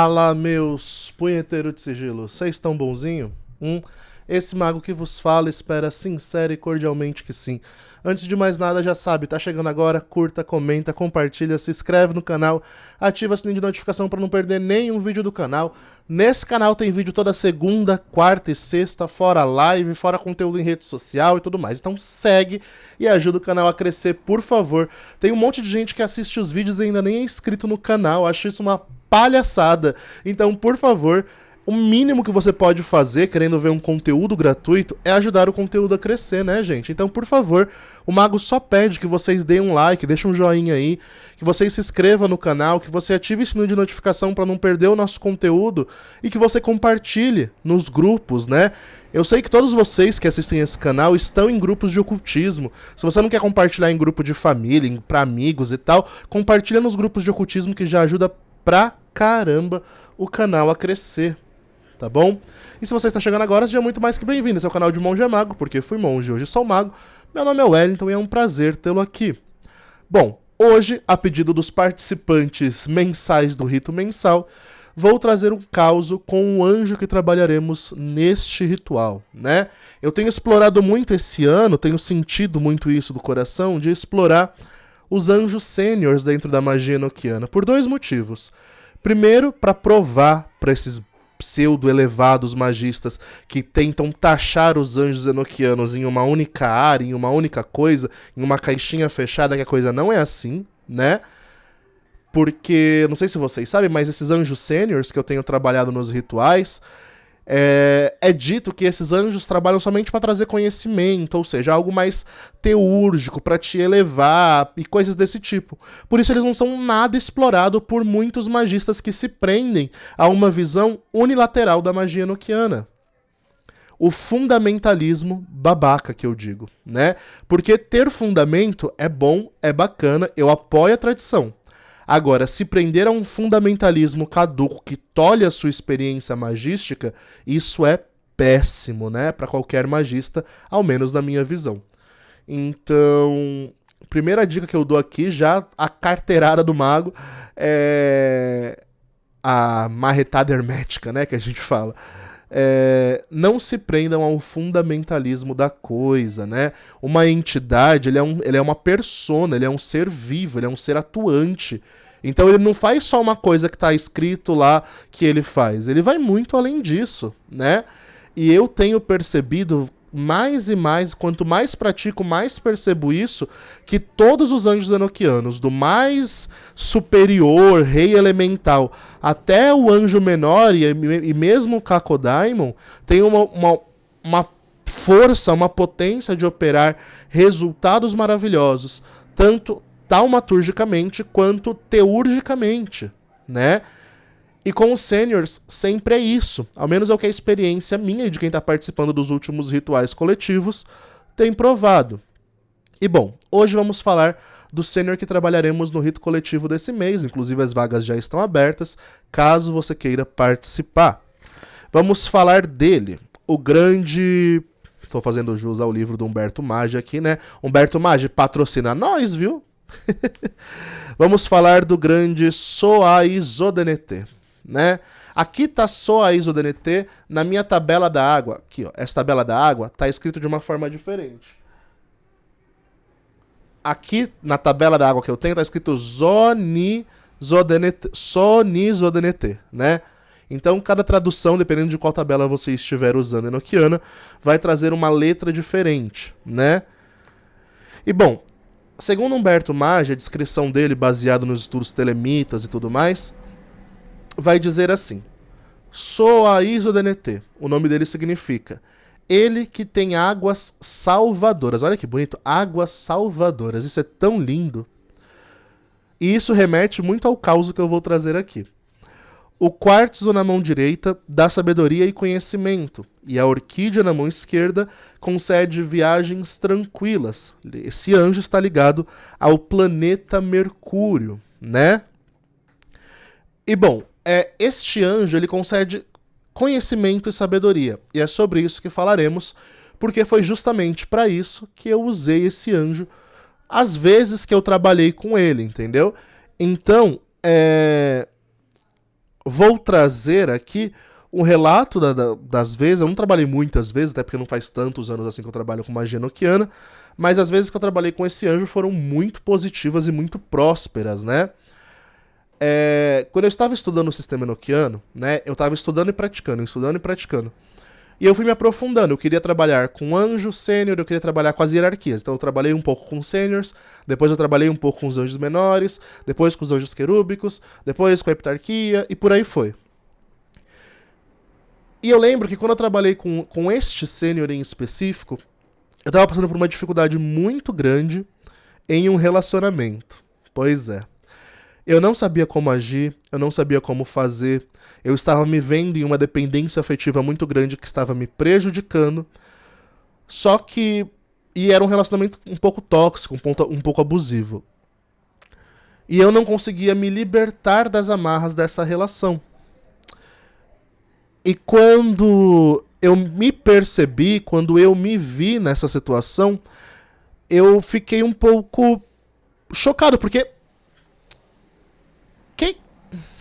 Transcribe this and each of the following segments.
Fala, meus punheteiros de sigilo, vocês estão bonzinho? Esse mago que vos fala espera sincera e cordialmente que sim. Antes de mais nada, já sabe, tá chegando agora, curta, comenta, compartilha, se inscreve no canal, ativa o sininho de notificação para não perder nenhum vídeo do canal. Nesse canal tem vídeo toda segunda, quarta e sexta, fora live, fora conteúdo em rede social e tudo mais. Então segue e ajuda o canal a crescer, por favor. Tem um monte de gente que assiste os vídeos e ainda nem é inscrito no canal, acho isso uma palhaçada. Então, por favor, o mínimo que você pode fazer, querendo ver um conteúdo gratuito, é ajudar o conteúdo a crescer, né, gente? Então, por favor, o Mago só pede que vocês deem um like, deixem um joinha aí, que vocês se inscrevam no canal, que você ative o sininho de notificação para não perder o nosso conteúdo e que você compartilhe nos grupos, né? Eu sei que todos vocês que assistem esse canal estão em grupos de ocultismo. Se você não quer compartilhar em grupo de família, para amigos e tal, compartilha nos grupos de ocultismo que já ajuda pra caramba o canal a crescer. Tá bom? E se você está chegando agora, seja muito mais que bem-vindo. Esse é o canal de Monge é Mago, porque fui monge, hoje sou mago. Meu nome é Wellington e é um prazer tê-lo aqui. Bom, hoje, a pedido dos participantes mensais do rito mensal, vou trazer um caos com o anjo que trabalharemos neste ritual, né? Eu tenho explorado muito esse ano, tenho sentido muito isso do coração, de explorar os anjos sêniores dentro da magia enoquiana, por dois motivos. Primeiro, para provar para esses pseudo-elevados magistas que tentam taxar os anjos enoquianos em uma única área, em uma única coisa, em uma caixinha fechada, que a coisa não é assim, né? Porque, não sei se vocês sabem, mas esses anjos sêniores que eu tenho trabalhado nos rituais, é dito que esses anjos trabalham somente para trazer conhecimento, ou seja, algo mais teúrgico, para te elevar e coisas desse tipo. Por isso eles não são nada explorados por muitos magistas que se prendem a uma visão unilateral da magia enoquiana. O fundamentalismo babaca, que eu digo, né? Porque ter fundamento é bom, é bacana, eu apoio a tradição. Agora, se prender a um fundamentalismo caduco que tolhe a sua experiência magística, isso é péssimo, né? Para qualquer magista, ao menos na minha visão. Então, primeira dica que eu dou aqui, já a carteirada do mago, é a marretada hermética, né? Que a gente fala. Não se prendam ao fundamentalismo da coisa, né? Uma entidade, ele é uma persona, ele é um ser vivo, ele é um ser atuante. Então ele não faz só uma coisa que está escrito lá que ele faz, ele vai muito além disso, né? E eu tenho percebido mais e mais, quanto mais pratico, mais percebo isso, que todos os anjos enoquianos, do mais superior, rei elemental, até o anjo menor e mesmo o Kakodaimon, tem uma força, uma potência de operar resultados maravilhosos, tanto taumaturgicamente quanto teurgicamente, né? E com os seniors sempre é isso, ao menos é o que a experiência minha e de quem está participando dos últimos rituais coletivos tem provado. E bom, hoje vamos falar do sênior que trabalharemos no rito coletivo desse mês, inclusive as vagas já estão abertas, caso você queira participar. Vamos falar dele, o grande... Estou fazendo jus ao livro do Humberto Maggi aqui, né? Humberto Maggi patrocina nós, viu? Vamos falar do grande Soaizodenete, né? Aqui tá Soaizodenete na minha tabela da água. Aqui, ó, essa tabela da água tá escrito de uma forma diferente. Aqui na tabela da água que eu tenho tá escrito Sonizodenete, né? Então cada tradução, dependendo de qual tabela você estiver usando enoquiana, vai trazer uma letra diferente, né? E bom, segundo Humberto Maggi, a descrição dele, baseado nos estudos telemitas e tudo mais, vai dizer assim: Soaizodenete, o nome dele significa ele que tem águas salvadoras. Olha que bonito, águas salvadoras, isso é tão lindo. E isso remete muito ao caos que eu vou trazer aqui. O quartzo na mão direita dá sabedoria e conhecimento, e a orquídea na mão esquerda concede viagens tranquilas. Esse anjo está ligado ao planeta Mercúrio, né? E bom, este anjo ele concede conhecimento e sabedoria, e é sobre isso que falaremos, porque foi justamente para isso que eu usei esse anjo às vezes que eu trabalhei com ele, entendeu? Então, vou trazer aqui um relato das vezes. Eu não trabalhei muitas vezes, até porque não faz tantos anos assim que eu trabalho com magia enoquiana, mas as vezes que eu trabalhei com esse anjo foram muito positivas e muito prósperas, né? Quando eu estava estudando o sistema enoquiano, né, eu estava estudando e praticando. E eu fui me aprofundando. Eu queria trabalhar com anjo sênior, eu queria trabalhar com as hierarquias. Então eu trabalhei um pouco com sêniors, depois eu trabalhei um pouco com os anjos menores, depois com os anjos querúbicos, depois com a heptarquia e por aí foi. E eu lembro que quando eu trabalhei com este sênior em específico, eu estava passando por uma dificuldade muito grande em um relacionamento. Pois é. Eu não sabia como agir, eu não sabia como fazer, eu estava me vendo em uma dependência afetiva muito grande que estava me prejudicando, só que... E era um relacionamento um pouco tóxico, um pouco abusivo. E eu não conseguia me libertar das amarras dessa relação. E quando eu me percebi, quando eu me vi nessa situação, eu fiquei um pouco chocado, porque...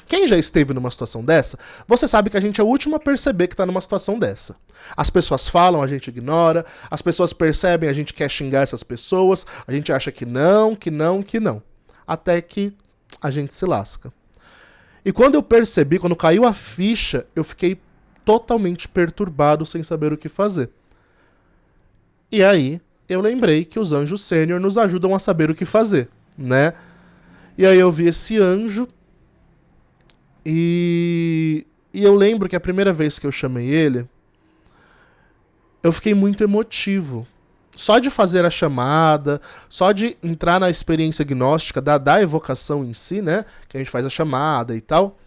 Quem já esteve numa situação dessa, você sabe que a gente é o último a perceber que tá numa situação dessa. As pessoas falam, a gente ignora, as pessoas percebem, a gente quer xingar essas pessoas, a gente acha que não. Até que a gente se lasca. E quando eu percebi, quando caiu a ficha, eu fiquei totalmente perturbado, sem saber o que fazer. E aí, eu lembrei que os anjos sênior nos ajudam a saber o que fazer, né? E aí eu vi esse anjo, e eu lembro que a primeira vez que eu chamei ele, eu fiquei muito emotivo. Só de fazer a chamada, só de entrar na experiência gnóstica da evocação em si, né? Que a gente faz a chamada e tal.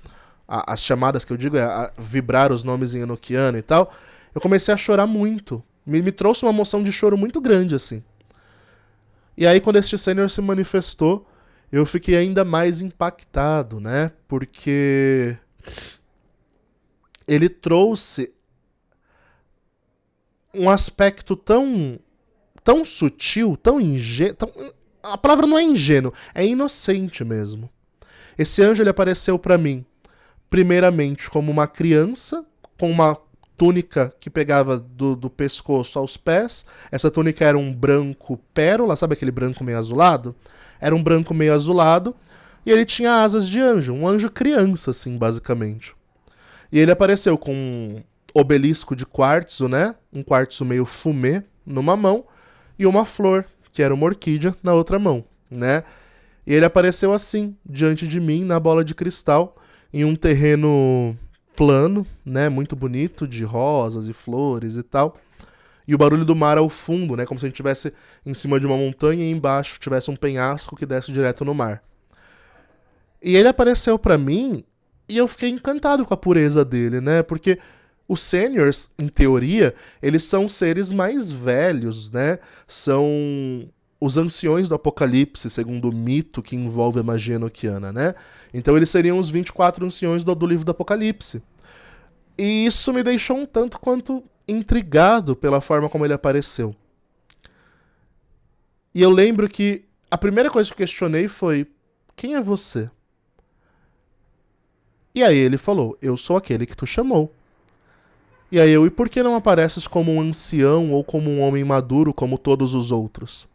As chamadas que eu digo é vibrar os nomes em enoquiano e tal. Eu comecei a chorar muito. Me trouxe uma emoção de choro muito grande, assim. E aí, quando este sênior se manifestou, eu fiquei ainda mais impactado, né? Porque ele trouxe um aspecto tão sutil, tão ingênuo... A palavra não é ingênuo, é inocente mesmo. Esse anjo, ele apareceu pra mim, primeiramente, como uma criança, com uma túnica que pegava do pescoço aos pés. Essa túnica era um branco pérola, sabe aquele branco meio azulado? Era um branco meio azulado, e ele tinha asas de anjo, um anjo criança, assim, basicamente. E ele apareceu com um obelisco de quartzo, né? Um quartzo meio fumê numa mão, e uma flor, que era uma orquídea, na outra mão, né? E ele apareceu assim, diante de mim, na bola de cristal, em um terreno plano, né? Muito bonito, de rosas e flores e tal. E o barulho do mar ao fundo, né? Como se a gente estivesse em cima de uma montanha e embaixo tivesse um penhasco que desce direto no mar. E ele apareceu pra mim e eu fiquei encantado com a pureza dele, né? Porque os sêniors, em teoria, eles são seres mais velhos, né? São os anciões do Apocalipse, segundo o mito que envolve a magia enoquiana, né? Então eles seriam os 24 anciões do livro do Apocalipse. E isso me deixou um tanto quanto intrigado pela forma como ele apareceu. E eu lembro que a primeira coisa que eu questionei foi: quem é você? E aí ele falou: eu sou aquele que tu chamou. E aí eu: e por que não apareces como um ancião ou como um homem maduro como todos os outros?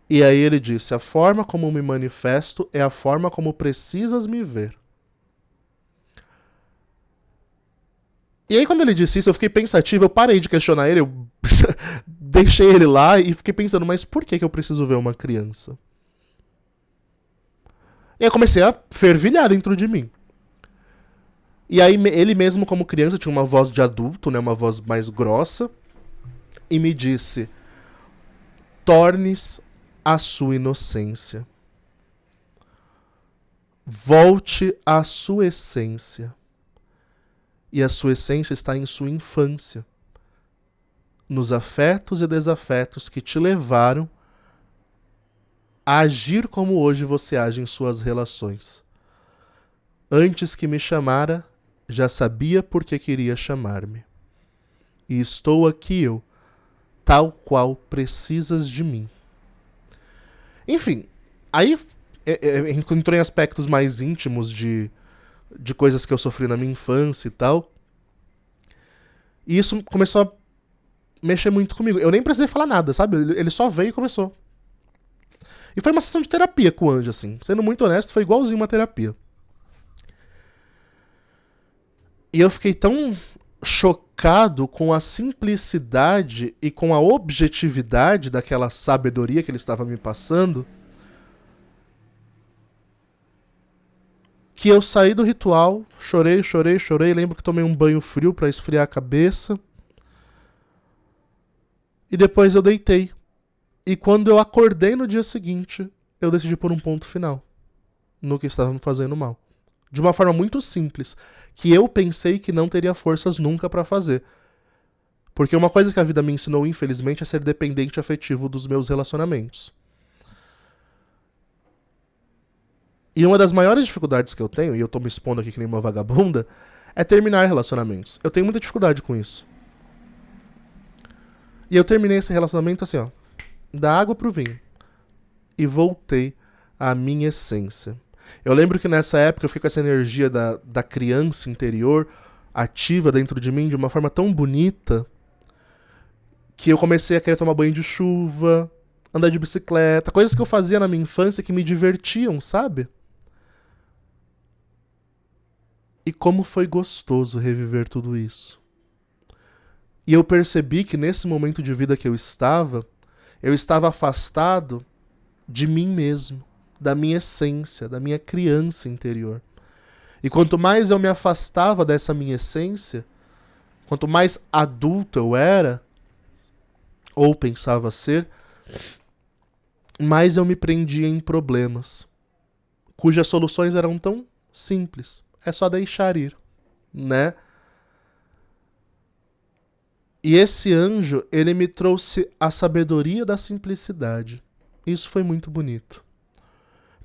E aí ele disse: a forma como me manifesto é a forma como precisas me ver. E aí quando ele disse isso, eu fiquei pensativo, eu parei de questionar ele, eu deixei ele lá e fiquei pensando: mas por que eu preciso ver uma criança? E aí eu comecei a fervilhar dentro de mim. E aí ele mesmo, como criança, tinha uma voz de adulto, né, uma voz mais grossa, e me disse: tornes a sua inocência. Volte à sua essência. E a sua essência está em sua infância, nos afetos e desafetos que te levaram a agir como hoje você age em suas relações. Antes que me chamara, já sabia por que queria chamar-me. E estou aqui eu, tal qual precisas de mim. Enfim, aí entrou em aspectos mais íntimos de coisas que eu sofri na minha infância e tal. E isso começou a mexer muito comigo. Eu nem precisei falar nada, sabe? Ele só veio e começou. E foi uma sessão de terapia com o anjo, assim. Sendo muito honesto, foi igualzinho uma terapia. E eu fiquei tão chocado com a simplicidade e com a objetividade daquela sabedoria que ele estava me passando, que eu saí do ritual, chorei, lembro que tomei um banho frio pra esfriar a cabeça, e depois eu deitei. E quando eu acordei no dia seguinte, eu decidi pôr um ponto final no que estava me fazendo mal. De uma forma muito simples, que eu pensei que não teria forças nunca pra fazer. Porque uma coisa que a vida me ensinou, infelizmente, é ser dependente afetivo dos meus relacionamentos. E uma das maiores dificuldades que eu tenho, e eu tô me expondo aqui que nem uma vagabunda, é terminar relacionamentos. Eu tenho muita dificuldade com isso. E eu terminei esse relacionamento assim, ó, da água pro vinho. E voltei à minha essência. Eu lembro que nessa época eu fiquei com essa energia da criança interior ativa dentro de mim de uma forma tão bonita que eu comecei a querer tomar banho de chuva, andar de bicicleta, coisas que eu fazia na minha infância que me divertiam, sabe? E como foi gostoso reviver tudo isso. E eu percebi que nesse momento de vida que eu estava afastado de mim mesmo, da minha essência, da minha criança interior. E quanto mais eu me afastava dessa minha essência, quanto mais adulto eu era, ou pensava ser, mais eu me prendia em problemas, cujas soluções eram tão simples. É só deixar ir, né? E esse anjo, ele me trouxe a sabedoria da simplicidade. Isso foi muito bonito.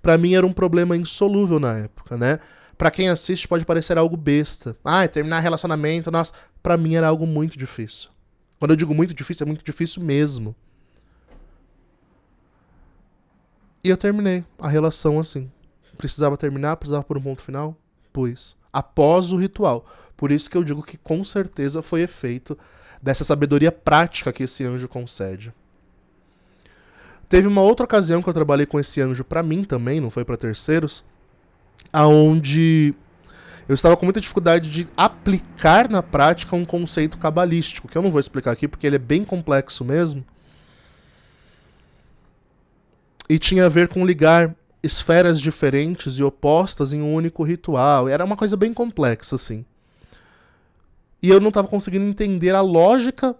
Pra mim era um problema insolúvel na época, né? Pra quem assiste pode parecer algo besta. Terminar relacionamento, nossa. Pra mim era algo muito difícil. Quando eu digo muito difícil, é muito difícil mesmo. E eu terminei a relação assim. Precisava terminar, precisava pôr um ponto final. Pus. Após o ritual. Por isso que eu digo que com certeza foi efeito dessa sabedoria prática que esse anjo concede. Teve uma outra ocasião que eu trabalhei com esse anjo pra mim também, não foi pra terceiros, aonde eu estava com muita dificuldade de aplicar na prática um conceito cabalístico, que eu não vou explicar aqui porque ele é bem complexo mesmo. E tinha a ver com ligar esferas diferentes e opostas em um único ritual. Era uma coisa bem complexa, assim. E eu não estava conseguindo entender a lógica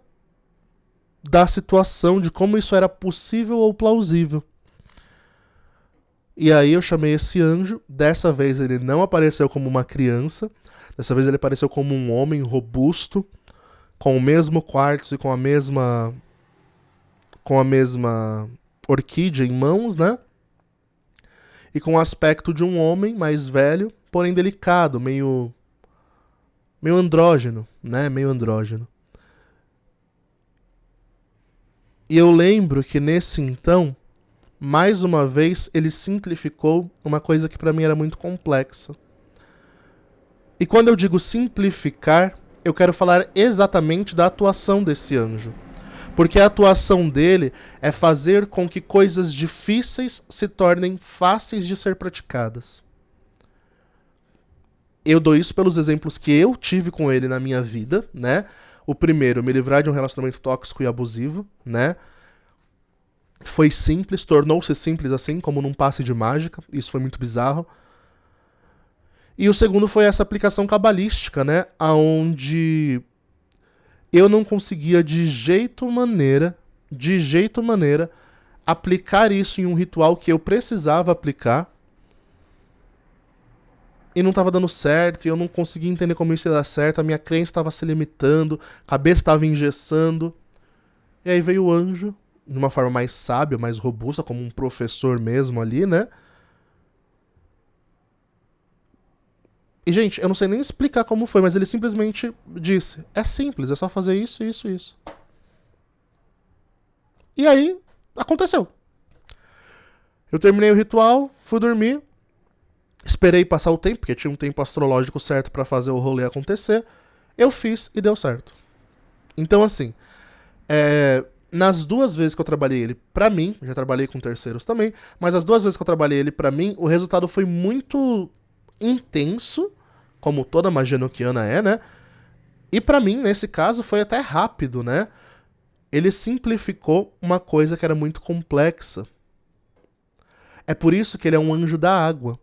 da situação, de como isso era possível ou plausível. E aí eu chamei esse anjo. Dessa vez ele não apareceu como uma criança. Dessa vez ele apareceu como um homem robusto, com o mesmo quartzo e com a mesma orquídea em mãos, né? E com o aspecto de um homem mais velho, porém delicado, meio andrógeno, né? Meio andrógeno. E eu lembro que nesse então, mais uma vez, ele simplificou uma coisa que pra mim era muito complexa. E quando eu digo simplificar, eu quero falar exatamente da atuação desse anjo. Porque a atuação dele é fazer com que coisas difíceis se tornem fáceis de ser praticadas. Eu dou isso pelos exemplos que eu tive com ele na minha vida, né? O primeiro, me livrar de um relacionamento tóxico e abusivo, né? Foi simples, tornou-se simples assim, como num passe de mágica. Isso foi muito bizarro. E o segundo foi essa aplicação cabalística, né? Aonde eu não conseguia de jeito maneira, aplicar isso em um ritual que eu precisava aplicar. E não estava dando certo, e eu não conseguia entender como isso ia dar certo, a minha crença estava se limitando, a cabeça estava engessando. E aí veio o anjo, de uma forma mais sábia, mais robusta, como um professor mesmo ali, né? E, gente, eu não sei nem explicar como foi, mas ele simplesmente disse, é simples, é só fazer isso, isso, isso. E aí, aconteceu. Eu terminei o ritual, fui dormir. Esperei passar o tempo, porque tinha um tempo astrológico certo pra fazer o rolê acontecer. Eu fiz e deu certo. Então, assim, nas 2 vezes que eu trabalhei ele pra mim, já trabalhei com terceiros também, mas as 2 vezes que eu trabalhei ele pra mim, o resultado foi muito intenso, como toda magia enoquiana é, né? E pra mim, nesse caso, foi até rápido, né? Ele simplificou uma coisa que era muito complexa. É por isso que ele é um anjo da água.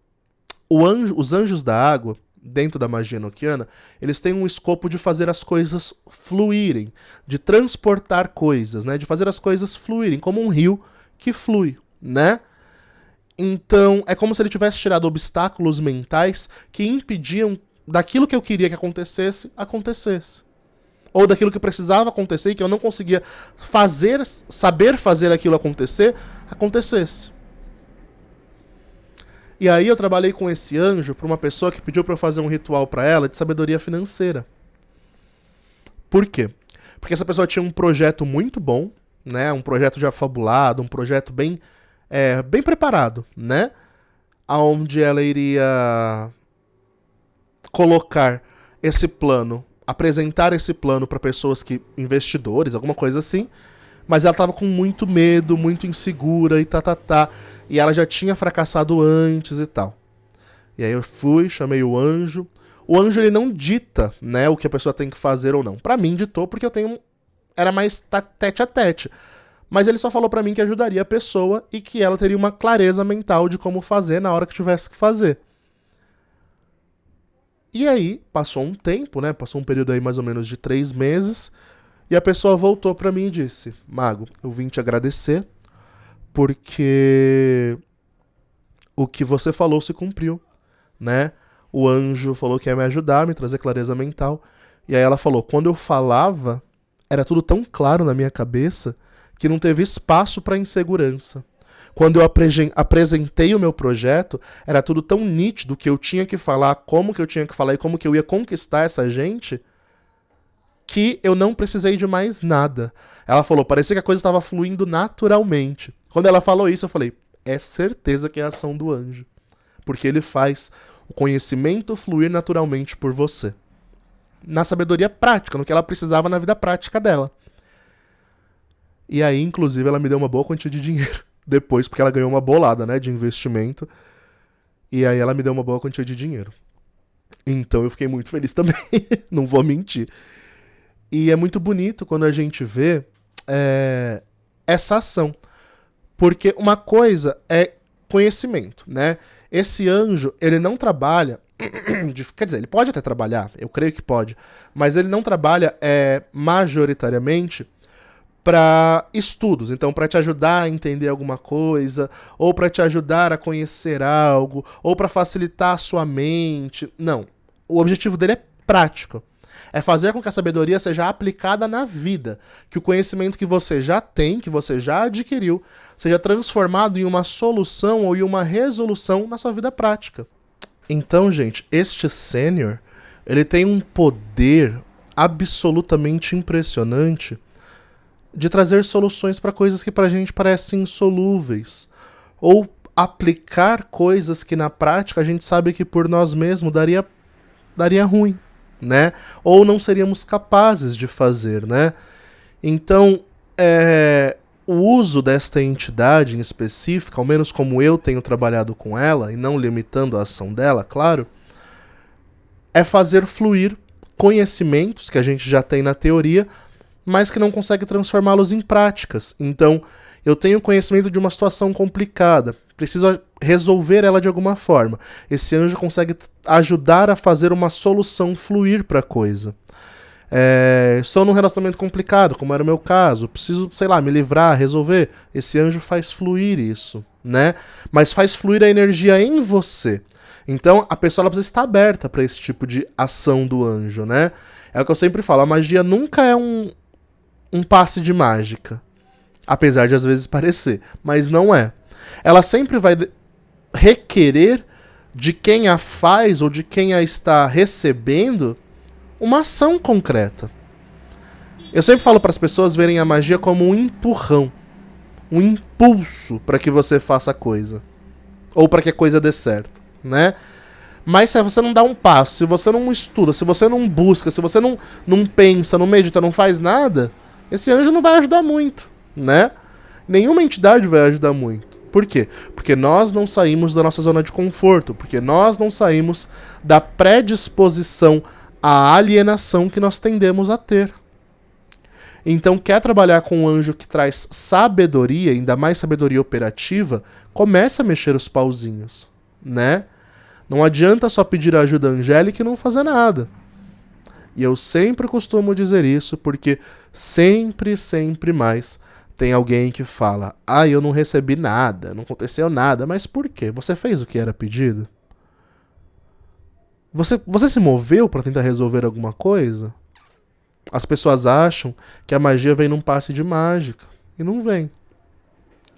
Os anjos da água, dentro da magia enoquiana, eles têm um escopo de fazer as coisas fluírem, de transportar coisas, né? De fazer as coisas fluírem, como um rio que flui, né? Então, é como se ele tivesse tirado obstáculos mentais que impediam daquilo que eu queria que acontecesse, acontecesse. Ou daquilo que precisava acontecer e que eu não conseguia saber fazer aquilo acontecer, acontecesse. E aí eu trabalhei com esse anjo para uma pessoa que pediu para eu fazer um ritual para ela de sabedoria financeira. Por quê? Porque essa pessoa tinha um projeto muito bom, né? Um projeto já fabulado, um projeto bem preparado, né? Onde ela iria colocar esse plano, apresentar esse plano para pessoas investidores, alguma coisa assim. Mas ela tava com muito medo, muito insegura e tá. E ela já tinha fracassado antes e tal. E aí eu fui, chamei o anjo. O anjo, ele não dita, né, o que a pessoa tem que fazer ou não. Pra mim, ditou, porque era mais tete a tete. Mas ele só falou pra mim que ajudaria a pessoa e que ela teria uma clareza mental de como fazer na hora que tivesse que fazer. E aí, passou um tempo, né, passou um período aí mais ou menos de 3 meses... E a pessoa voltou pra mim e disse: Mago, eu vim te agradecer porque o que você falou se cumpriu, né? O anjo falou que ia me ajudar, me trazer clareza mental. E aí ela falou, quando eu falava, era tudo tão claro na minha cabeça que não teve espaço pra insegurança. Quando eu apresentei o meu projeto, era tudo tão nítido que eu tinha que falar, como que eu tinha que falar e como que eu ia conquistar essa gente, que eu não precisei de mais nada. Ela falou, parecia que a coisa estava fluindo naturalmente. Quando ela falou isso, eu falei, é certeza que é a ação do anjo. Porque ele faz o conhecimento fluir naturalmente por você. Na sabedoria prática, no que ela precisava na vida prática dela. E aí, inclusive, ela me deu uma boa quantia de dinheiro. Depois, porque ela ganhou uma bolada, né, de investimento. E aí ela me deu uma boa quantia de dinheiro. Então eu fiquei muito feliz também. Não vou mentir. E é muito bonito quando a gente vê essa ação. Porque uma coisa é conhecimento, né? Esse anjo, ele não trabalha... quer dizer, ele pode até trabalhar, eu creio que pode. Mas ele não trabalha majoritariamente para estudos. Então, para te ajudar a entender alguma coisa, ou para te ajudar a conhecer algo, ou para facilitar a sua mente. Não. O objetivo dele é prático. É fazer com que a sabedoria seja aplicada na vida. Que o conhecimento que você já tem, que você já adquiriu, seja transformado em uma solução ou em uma resolução na sua vida prática. Então, gente, este sênior, ele tem um poder absolutamente impressionante de trazer soluções para coisas que pra gente parecem insolúveis. Ou aplicar coisas que na prática a gente sabe que por nós mesmos daria ruim. Né? Ou não seríamos capazes de fazer, né? Então, o uso desta entidade em específico, ao menos como eu tenho trabalhado com ela, e não limitando a ação dela, claro, é fazer fluir conhecimentos que a gente já tem na teoria, mas que não consegue transformá-los em práticas. Então, eu tenho conhecimento de uma situação complicada, preciso resolver ela de alguma forma. Esse anjo consegue ajudar a fazer uma solução fluir para a coisa. Estou num relacionamento complicado, como era o meu caso, preciso, sei lá, me livrar, resolver. Esse anjo faz fluir isso, né? Mas faz fluir a energia em você. Então, a pessoa ela precisa estar aberta para esse tipo de ação do anjo, né? É o que eu sempre falo, a magia nunca é um passe de mágica. Apesar de às vezes parecer, mas não é. Ela sempre vai requerer de quem a faz ou de quem a está recebendo uma ação concreta. Eu sempre falo para as pessoas verem a magia como um empurrão, um impulso para que você faça a coisa, ou para que a coisa dê certo. né? Mas se você não dá um passo, se você não estuda, se você não busca, se você não pensa, não medita, não faz nada, esse anjo não vai ajudar muito, né? Nenhuma entidade vai ajudar muito. Por quê? Porque nós não saímos da nossa zona de conforto, porque nós não saímos da predisposição à alienação que nós tendemos a ter. Então, quer trabalhar com um anjo que traz sabedoria, ainda mais sabedoria operativa, comece a mexer os pauzinhos, né? Não adianta só pedir ajuda angélica e não fazer nada. E eu sempre costumo dizer isso porque sempre mais tem alguém que fala: eu não recebi nada, não aconteceu nada. Mas por quê? Você fez o que era pedido? Você se moveu para tentar resolver alguma coisa? As pessoas acham que a magia vem num passe de mágica. E não vem.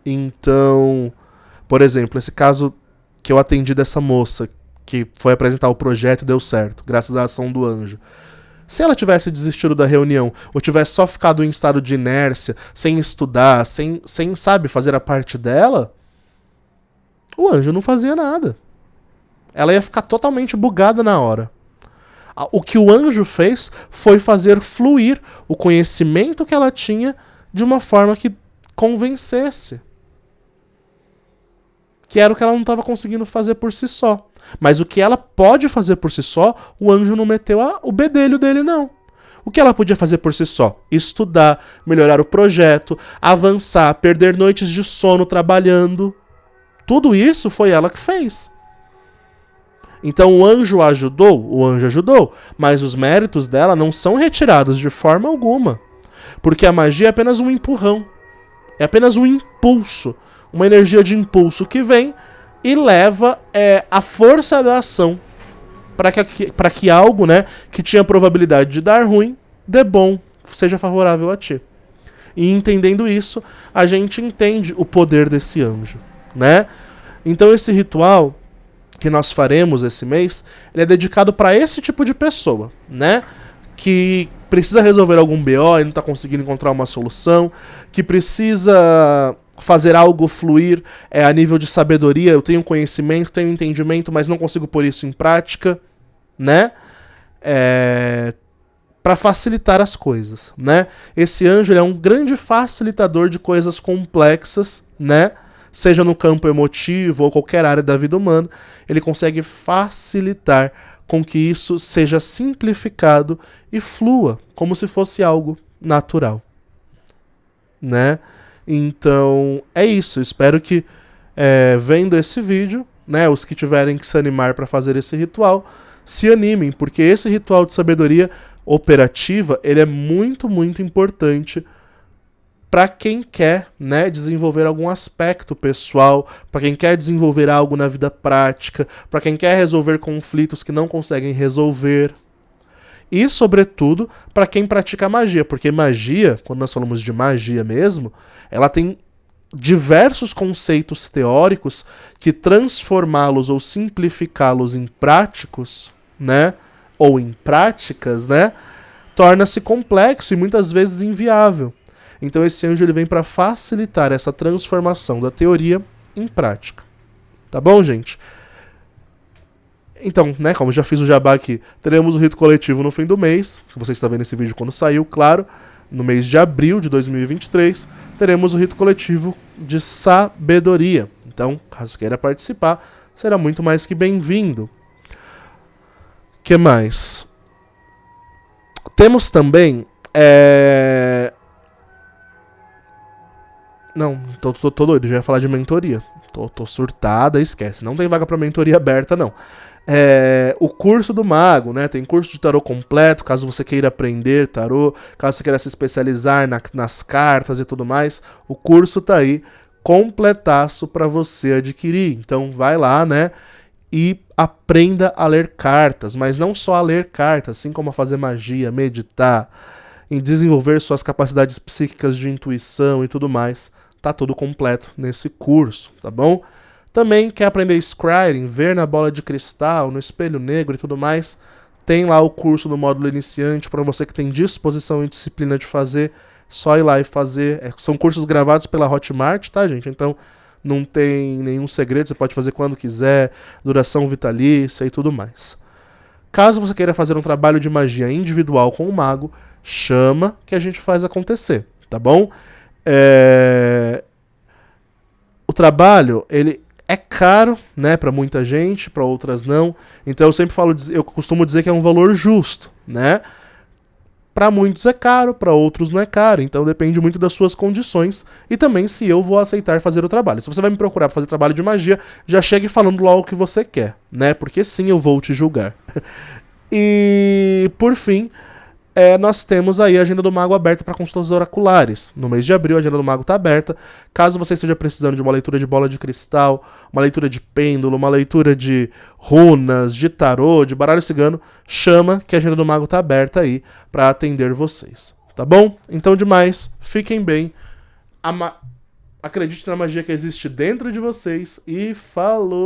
Então, por exemplo, esse caso que eu atendi dessa moça que foi apresentar o projeto e deu certo, graças à ação do anjo. Se ela tivesse desistido da reunião, ou tivesse só ficado em estado de inércia, sem estudar, sem sabe, fazer a parte dela, o anjo não fazia nada. Ela ia ficar totalmente bugada na hora. O que o anjo fez foi fazer fluir o conhecimento que ela tinha de uma forma que convencesse. Que era o que ela não estava conseguindo fazer por si só. Mas o que ela pode fazer por si só, o anjo não meteu o bedelho dele, não. O que ela podia fazer por si só? Estudar, melhorar o projeto, avançar, perder noites de sono trabalhando. Tudo isso foi ela que fez. Então o anjo ajudou, mas os méritos dela não são retirados de forma alguma. Porque a magia é apenas um empurrão. É apenas um impulso. Uma energia de impulso que vem e leva a força da ação para que algo, né, que tinha probabilidade de dar ruim, dê bom, seja favorável a ti. E entendendo isso, a gente entende o poder desse anjo, né? Então esse ritual que nós faremos esse mês, ele é dedicado para esse tipo de pessoa, né? Que precisa resolver algum BO e não está conseguindo encontrar uma solução, que precisa fazer algo fluir a nível de sabedoria. Eu tenho conhecimento, tenho entendimento, mas não consigo pôr isso em prática, né? Para facilitar as coisas, né? Esse anjo, ele é um grande facilitador de coisas complexas, né? Seja no campo emotivo ou qualquer área da vida humana, ele consegue facilitar com que isso seja simplificado e flua, como se fosse algo natural, né? Então, é isso. Espero que, vendo esse vídeo, né, os que tiverem que se animar para fazer esse ritual, se animem, porque esse ritual de sabedoria operativa, ele é muito importante para quem quer, né, desenvolver algum aspecto pessoal, para quem quer desenvolver algo na vida prática, para quem quer resolver conflitos que não conseguem resolver. E, sobretudo, para quem pratica magia, porque magia, quando nós falamos de magia mesmo, ela tem diversos conceitos teóricos que transformá-los ou simplificá-los em práticos, né, ou em práticas, né, torna-se complexo e muitas vezes inviável. Então esse anjo, ele vem para facilitar essa transformação da teoria em prática. Tá bom, gente? Então, né, como já fiz o jabá aqui, teremos o rito coletivo no fim do mês. Se você está vendo esse vídeo quando saiu, claro, no mês de abril de 2023, teremos o rito coletivo de sabedoria. Então, caso queira participar, será muito mais que bem-vindo. O que mais? Temos também... Não, tô doido, já ia falar de mentoria. Tô surtada, esquece. Não tem vaga pra mentoria aberta, não. O curso do mago, né? Tem curso de tarô completo, caso você queira aprender tarô, caso você queira se especializar nas cartas e tudo mais, o curso tá aí, completaço pra você adquirir. Então vai lá, né? E aprenda a ler cartas, mas não só a ler cartas, assim como a fazer magia, meditar, em desenvolver suas capacidades psíquicas de intuição e tudo mais. Tá tudo completo nesse curso, tá bom? Também quer aprender scrying, ver na bola de cristal, no espelho negro e tudo mais? Tem lá o curso no módulo iniciante para você que tem disposição e disciplina de fazer. Só ir lá e fazer. São cursos gravados pela Hotmart, tá, gente? Então não tem nenhum segredo, você pode fazer quando quiser, duração vitalícia e tudo mais. Caso você queira fazer um trabalho de magia individual com o mago, chama que a gente faz acontecer, tá bom? O trabalho, ele é caro, né, para muita gente, para outras não. Então eu costumo dizer que é um valor justo, né? Para muitos é caro, para outros não é caro. Então depende muito das suas condições e também se eu vou aceitar fazer o trabalho. Se você vai me procurar para fazer trabalho de magia, já chegue falando logo o que você quer, né? Porque sim, eu vou te julgar. E por fim, nós temos aí a Agenda do Mago aberta para consultas oraculares. No mês de abril, a Agenda do Mago está aberta. Caso você esteja precisando de uma leitura de bola de cristal, uma leitura de pêndulo, uma leitura de runas, de tarô, de baralho cigano, chama que a Agenda do Mago está aberta aí para atender vocês. Tá bom? Então, demais, fiquem bem. Acredite na magia que existe dentro de vocês e falou!